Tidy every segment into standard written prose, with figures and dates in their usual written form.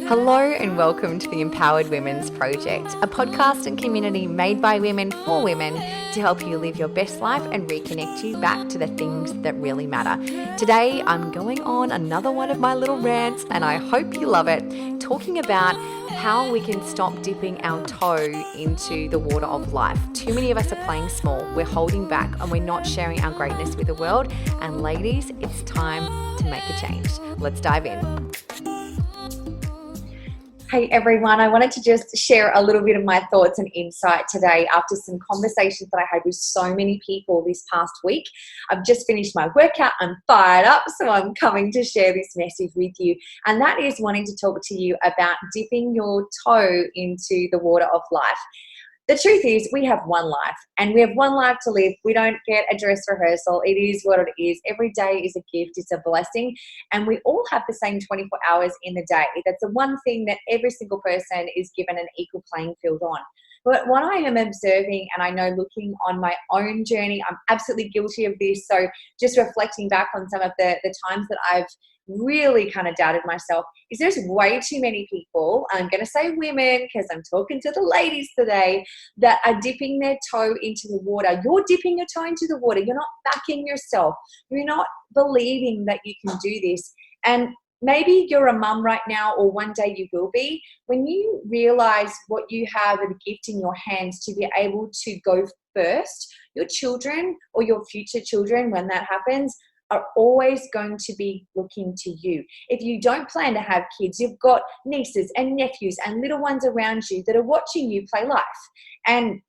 Hello and welcome to the Empowered Women's Project, a podcast and community made by women for women to help you live your best life and reconnect you back to the things that really matter. Today, I'm going on another one of my little rants, and I hope you love it, talking about how we can stop dipping our toe into the water of life. Too many of us are playing small, we're holding back, and we're not sharing our greatness with the world. And ladies, it's time to make a change. Let's dive in. Hey everyone, I wanted to just share a little bit of my thoughts and insight today after some conversations that I had with so many people this past week. I've just finished my workout, I'm fired up, so I'm coming to share this message with you. And that is wanting to talk to you about dipping your toe into the water of life. The truth is, we have one life and we have one life to live. We don't get a dress rehearsal. It is what it is. Every day is a gift. It's a blessing. And we all have the same 24 hours in the day. That's the one thing that every single person is given an equal playing field on. But what I am observing, and I know looking on my own journey, I'm absolutely guilty of this. So just reflecting back on some of the times that I've really kind of doubted myself, is there's way too many people, I'm going to say women because I'm talking to the ladies today, that are dipping their toe into the water. You're dipping your toe into the water. You're not backing yourself. You're not believing that you can do this. And maybe you're a mum right now, or one day you will be. When you realize what you have, a gift in your hands to be able to go first, your children or your future children, when that happens, are always going to be looking to you. If you don't plan to have kids, you've got nieces and nephews and little ones around you that are watching you play life. And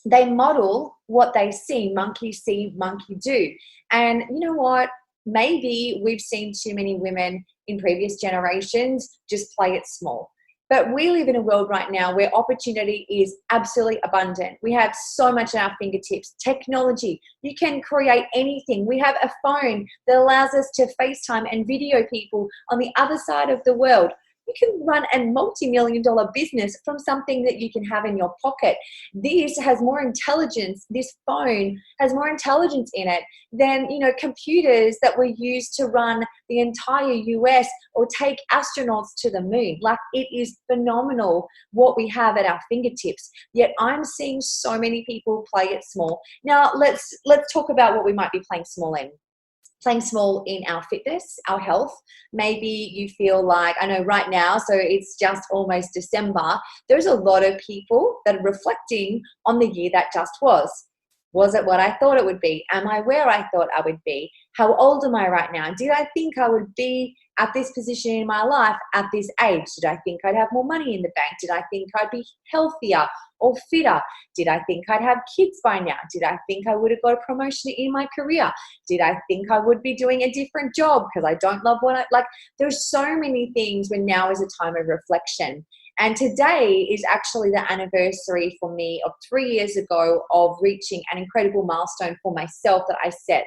they model what they see. Monkey see, monkey do. And you know what? Maybe we've seen too many women in previous generations just play it small. But we live in a world right now where opportunity is absolutely abundant. We have so much at our fingertips. Technology, you can create anything. We have a phone that allows us to FaceTime and video people on the other side of the world. You can run a multi-million-dollar business from something that you can have in your pocket. This has more intelligence. This phone has more intelligence in it than, computers that were used to run the entire US or take astronauts to the moon. Like, it is phenomenal what we have at our fingertips. Yet I'm seeing so many people play it small. Now let's talk about what we might be playing small in. Playing small in our fitness, our health. Maybe you feel like, I know right now, so it's just almost December, there's a lot of people that are reflecting on the year that just was. Was it what I thought it would be? Am I where I thought I would be? How old am I right now? Did I think I would be at this position in my life at this age? Did I think I'd have more money in the bank? Did I think I'd be healthier or fitter? Did I think I'd have kids by now? Did I think I would have got a promotion in my career? Did I think I would be doing a different job because I don't love what I like? There's so many things when now is a time of reflection. And today is actually the anniversary for me of 3 years ago of reaching an incredible milestone for myself that I set,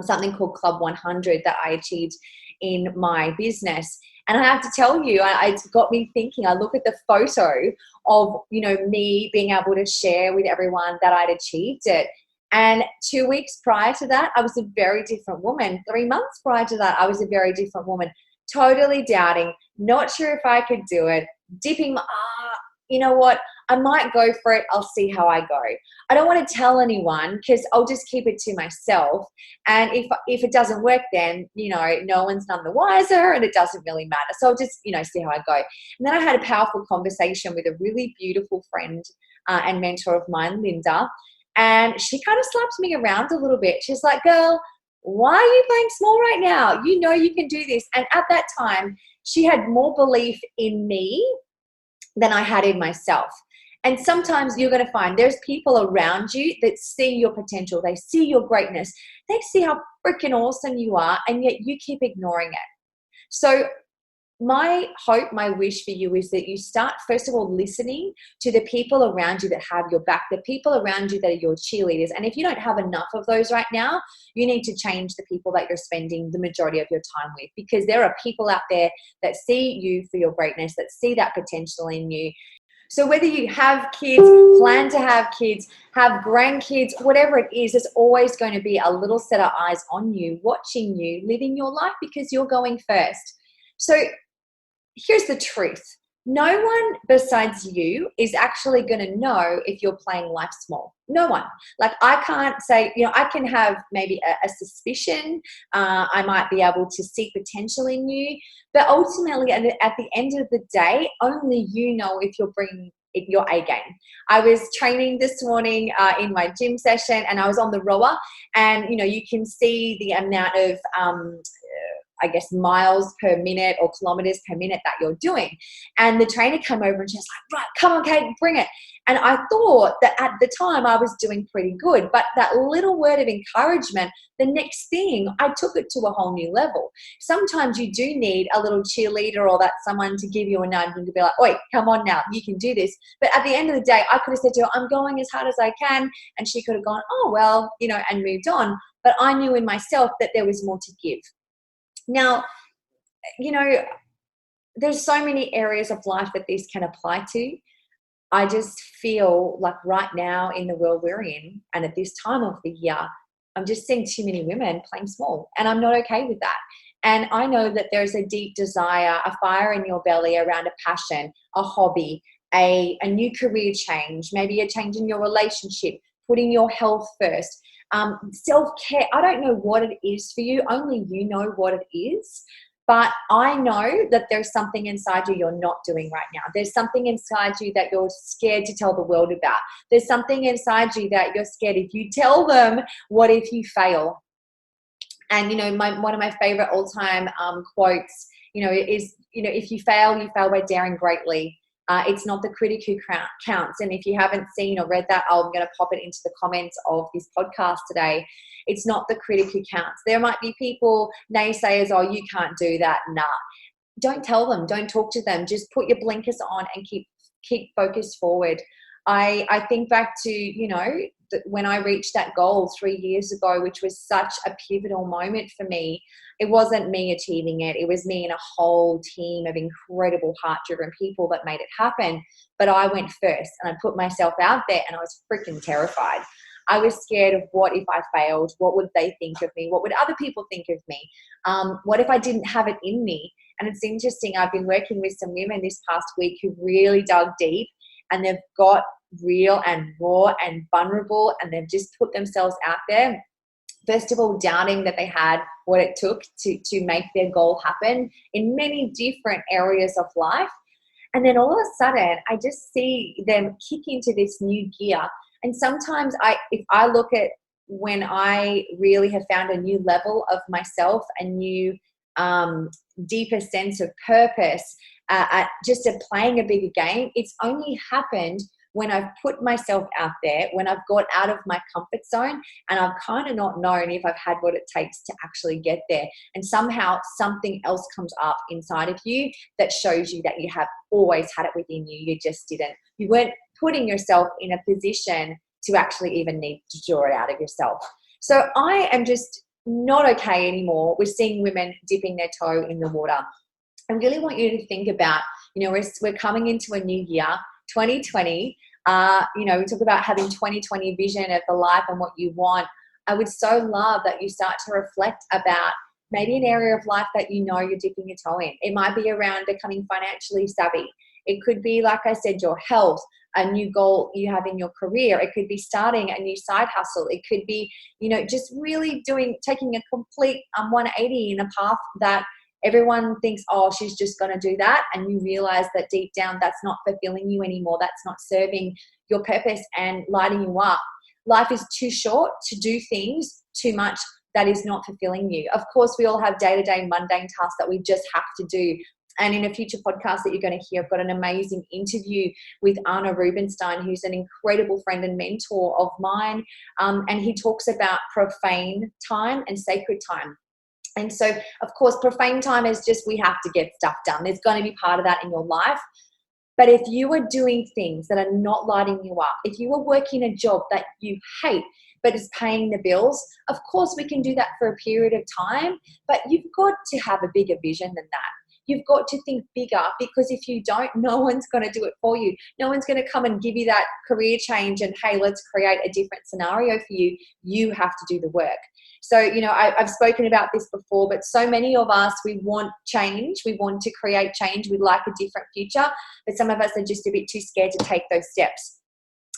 something called Club 100 that I achieved in my business. And I have to tell you, it's got me thinking. I look at the photo of, me being able to share with everyone that I'd achieved it. And 2 weeks prior to that, I was a very different woman. 3 months prior to that, I was a very different woman. Totally doubting, not sure if I could do it, dipping, you know what, I might go for it, I'll see how I go. I don't want to tell anyone because I'll just keep it to myself. And if it doesn't work, then, no one's none the wiser and it doesn't really matter. So I'll just, see how I go. And then I had a powerful conversation with a really beautiful friend and mentor of mine, Linda. And she kind of slapped me around a little bit. She's like, girl, why are you playing small right now? You know you can do this. And at that time, she had more belief in me than I had in myself. And sometimes you're going to find there's people around you that see your potential. They see your greatness. They see how freaking awesome you are, and yet you keep ignoring it. So my hope, my wish for you is that you start, first of all, listening to the people around you that have your back, the people around you that are your cheerleaders. And if you don't have enough of those right now, you need to change the people that you're spending the majority of your time with, because there are people out there that see you for your greatness, that see that potential in you. So whether you have kids, plan to have kids, have grandkids, whatever it is, there's always going to be a little set of eyes on you, watching you, living your life, because you're going first. So here's the truth. No one besides you is actually going to know if you're playing life small. No one. Like, I can't say, I can have maybe a suspicion. I might be able to see potential in you. But ultimately, at the end of the day, only you know if you're bringing your A game. I was training this morning in my gym session, and I was on the rower, and, you can see the amount of miles per minute or kilometers per minute that you're doing. And the trainer came over and she's like, right, come on, Kate, bring it. And I thought that at the time I was doing pretty good, but that little word of encouragement, the next thing, I took it to a whole new level. Sometimes you do need a little cheerleader or that someone to give you a nudge and to be like, oi, come on now, you can do this. But at the end of the day, I could have said to her, I'm going as hard as I can. And she could have gone, oh, well, and moved on. But I knew in myself that there was more to give. Now, there's so many areas of life that this can apply to. I just feel like right now in the world we're in, and at this time of the year, I'm just seeing too many women playing small, and I'm not okay with that. And I know that there's a deep desire, a fire in your belly around a passion, a hobby, a new career change, maybe a change in your relationship, putting your health first. Self-care, I don't know what it is for you. Only you know what it is. But I know that there's something inside you you're not doing right now. There's something inside you that you're scared to tell the world about. There's something inside you that you're scared if you tell them, what if you fail? And, one of my favorite all-time quotes, is, if you fail by daring greatly. It's not the critic who counts. And if you haven't seen or read that, I'm going to pop it into the comments of this podcast today. It's not the critic who counts. There might be people, naysayers, oh, you can't do that. Nah. Don't tell them. Don't talk to them. Just put your blinkers on and keep focused forward. I think back to, when I reached that goal 3 years ago, which was such a pivotal moment for me. It wasn't me achieving it. It was me and a whole team of incredible heart-driven people that made it happen. But I went first and I put myself out there, and I was freaking terrified. I was scared of what if I failed? What would they think of me? What would other people think of me? What if I didn't have it in me? And it's interesting. I've been working with some women this past week who really dug deep, and they've got real and raw and vulnerable, and they've just put themselves out there. First of all, doubting that they had what it took to make their goal happen in many different areas of life. And then all of a sudden, I just see them kick into this new gear. And sometimes if I look at when I really have found a new level of myself, a new deeper sense of purpose, just playing a bigger game, it's only happened when I've put myself out there, when I've got out of my comfort zone, and I've kind of not known if I've had what it takes to actually get there. And somehow something else comes up inside of you that shows you that you have always had it within you. You just didn't. You weren't putting yourself in a position to actually even need to draw it out of yourself. So I am just not okay anymore with seeing women dipping their toe in the water. I really want you to think about, we're coming into a new year, 2020. We talk about having 2020 vision of the life and what you want. I would so love that you start to reflect about maybe an area of life that you're dipping your toe in. It might be around becoming financially savvy. It could be, like I said, your health, a new goal you have in your career. It could be starting a new side hustle. It could be, just really taking a complete 180 in a path that everyone thinks, oh, she's just going to do that. And you realize that deep down, that's not fulfilling you anymore. That's not serving your purpose and lighting you up. Life is too short to do things too much that is not fulfilling you. Of course, we all have day-to-day mundane tasks that we just have to do. And in a future podcast that you're going to hear, I've got an amazing interview with Arna Rubinstein, who's an incredible friend and mentor of mine. And he talks about profane time and sacred time. And so, of course, profane time is just we have to get stuff done. There's going to be part of that in your life. But if you are doing things that are not lighting you up, if you are working a job that you hate but is paying the bills, of course we can do that for a period of time. But you've got to have a bigger vision than that. You've got to think bigger, because if you don't, no one's going to do it for you. No one's going to come and give you that career change and, hey, let's create a different scenario for you. You have to do the work. So, I've spoken about this before, but so many of us, we want change. We want to create change. We'd like a different future, but some of us are just a bit too scared to take those steps.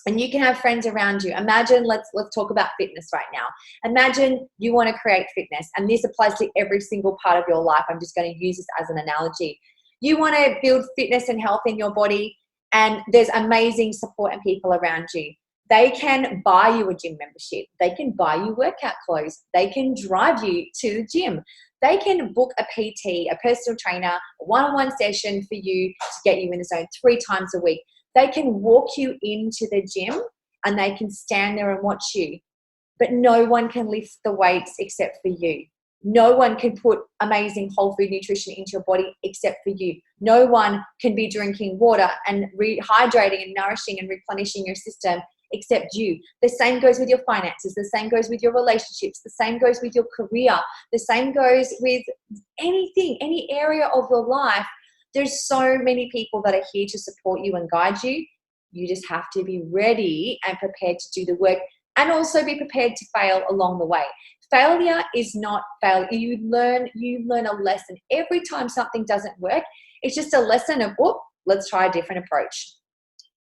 And you can have friends around you. Imagine, let's talk about fitness right now. Imagine you want to create fitness, and this applies to every single part of your life. I'm just going to use this as an analogy. You want to build fitness and health in your body, and there's amazing support and people around you. They can buy you a gym membership. They can buy you workout clothes. They can drive you to the gym. They can book a PT, a personal trainer, a one-on-one session for you to get you in the zone 3 times a week. They can walk you into the gym and they can stand there and watch you. But no one can lift the weights except for you. No one can put amazing whole food nutrition into your body except for you. No one can be drinking water and rehydrating and nourishing and replenishing your system except you. The same goes with your finances. The same goes with your relationships. The same goes with your career. The same goes with anything, any area of your life. There's so many people that are here to support you and guide you. You just have to be ready and prepared to do the work, and also be prepared to fail along the way. Failure is not failure. You learn a lesson. Every time something doesn't work, it's just a lesson of, let's try a different approach.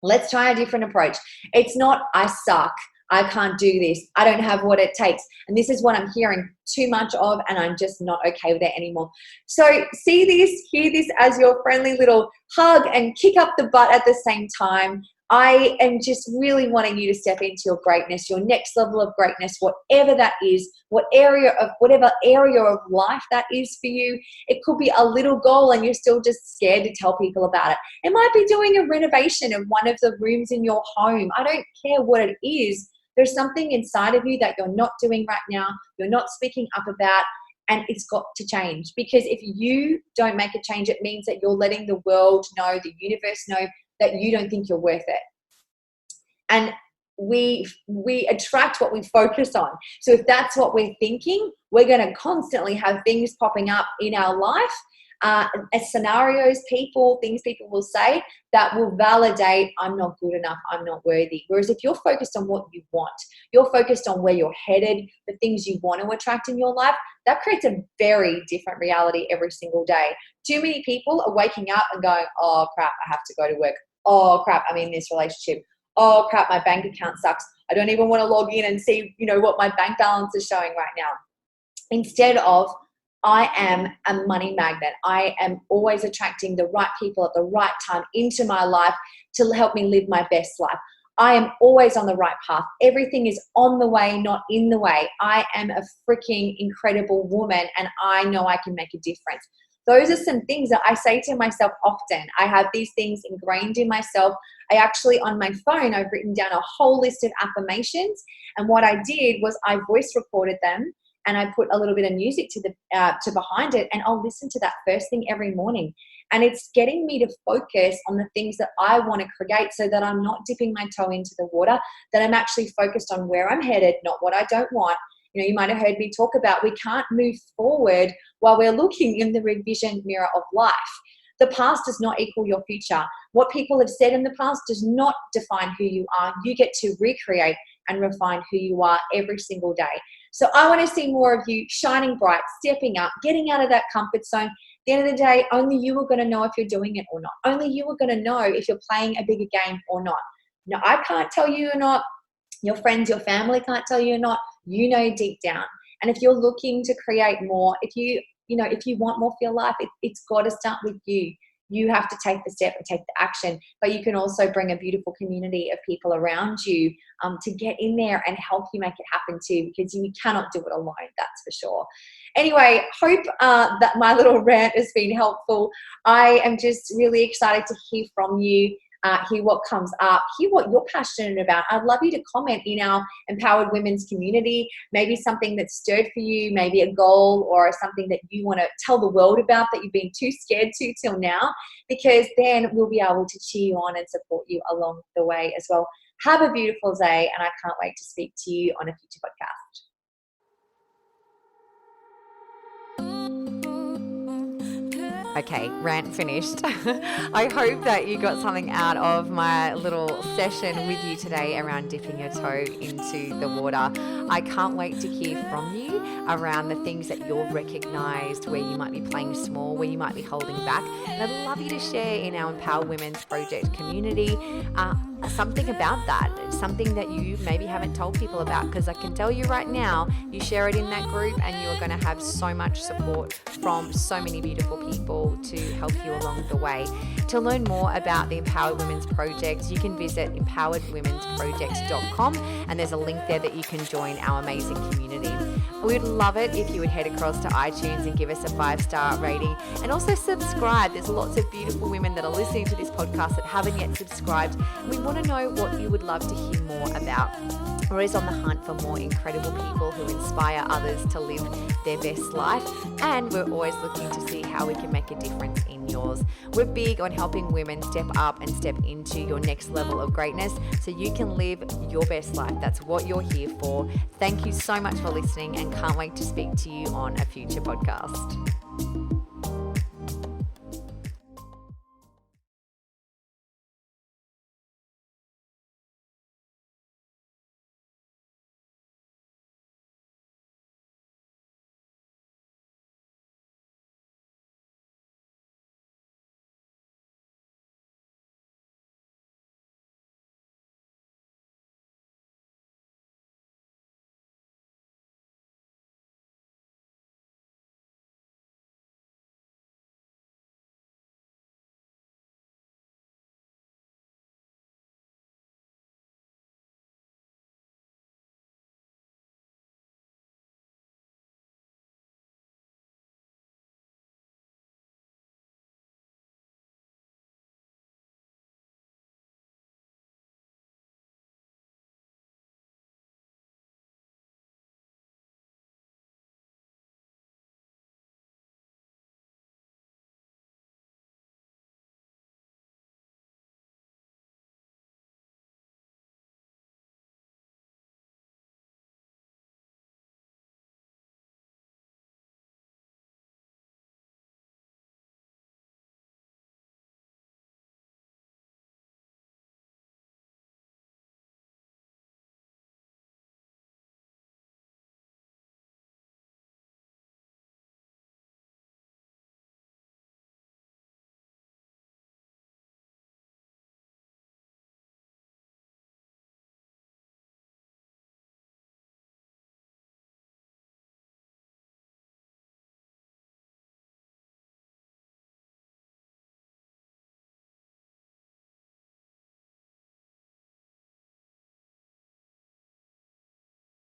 Let's try a different approach. It's not, I suck, I can't do this, I don't have what it takes. And this is what I'm hearing too much of, and I'm just not okay with it anymore. So see this, hear this as your friendly little hug and kick up the butt at the same time. I am just really wanting you to step into your greatness, your next level of greatness, whatever that is, whatever area of life that is for you. It could be a little goal and you're still just scared to tell people about it. It might be doing a renovation of one of the rooms in your home. I don't care what it is. There's something inside of you that you're not doing right now, you're not speaking up about, and it's got to change. Because if you don't make a change, it means that you're letting the world know, the universe know, that you don't think you're worth it. And we attract what we focus on. So if that's what we're thinking, we're going to constantly have things popping up in our life, as scenarios, things people will say that will validate, I'm not good enough, I'm not worthy. Whereas if you're focused on what you want, you're focused on where you're headed, the things you want to attract in your life, that creates a very different reality every single day. Too many people are waking up and going, oh crap, I have to go to work. Oh crap, I'm in this relationship. Oh crap, my bank account sucks. I don't even want to log in and see, what my bank balance is showing right now. Instead of, I am a money magnet. I am always attracting the right people at the right time into my life to help me live my best life. I am always on the right path. Everything is on the way, not in the way. I am a freaking incredible woman, and I know I can make a difference. Those are some things that I say to myself often. I have these things ingrained in myself. I actually, on my phone, I've written down a whole list of affirmations. And what I did was I voice recorded them, and I put a little bit of music to behind it, and I'll listen to that first thing every morning. And it's getting me to focus on the things that I want to create, so that I'm not dipping my toe into the water, that I'm actually focused on where I'm headed, not what I don't want. You might have heard me talk about, we can't move forward while we're looking in the revision mirror of life. The past does not equal your future. What people have said in the past does not define who you are. You get to recreate and refine who you are every single day. So I want to see more of you shining bright, stepping up, getting out of that comfort zone. At the end of the day, only you are going to know if you're doing it or not. Only you are going to know if you're playing a bigger game or not. Now, I can't tell you or not. Your friends, your family can't tell you or not. You know deep down. And if you're looking to create more, if you want more for your life, it's got to start with you. You have to take the step and take the action. But you can also bring a beautiful community of people around you to get in there and help you make it happen too, because you cannot do it alone, that's for sure. Anyway, hope that my little rant has been helpful. I am just really excited to hear from you. Hear what comes up, hear what you're passionate about. I'd love you to comment in our Empowered Women's community, maybe something that stirred for you, maybe a goal or something that you want to tell the world about that you've been too scared to till now, because then we'll be able to cheer you on and support you along the way as well. Have a beautiful day, and I can't wait to speak to you on a future podcast. Okay, rant finished. I hope that you got something out of my little session with you today around dipping your toe into the water. I can't wait to hear from you around the things that you've recognized, where you might be playing small, where you might be holding back. And I'd love you to share in our Empower Women's Project community something about that, something that you maybe haven't told people about, because I can tell you right now, you share it in that group and you're going to have so much support from so many beautiful people to help you along the way. To learn more about the Empowered Women's Project, you can visit empoweredwomensproject.com, and there's a link there that you can join our amazing community. We would love it if you would head across to iTunes and give us a 5-star rating, and also subscribe. There's lots of beautiful women that are listening to this podcast that haven't yet subscribed. We want to know what you would love to hear more about. We're always on the hunt for more incredible people who inspire others to live their best life, and we're always looking to see how we can make a difference in yours. We're big on helping women step up and step into your next level of greatness so you can live your best life. That's what you're here for. Thank you so much for listening, and can't wait to speak to you on a future podcast.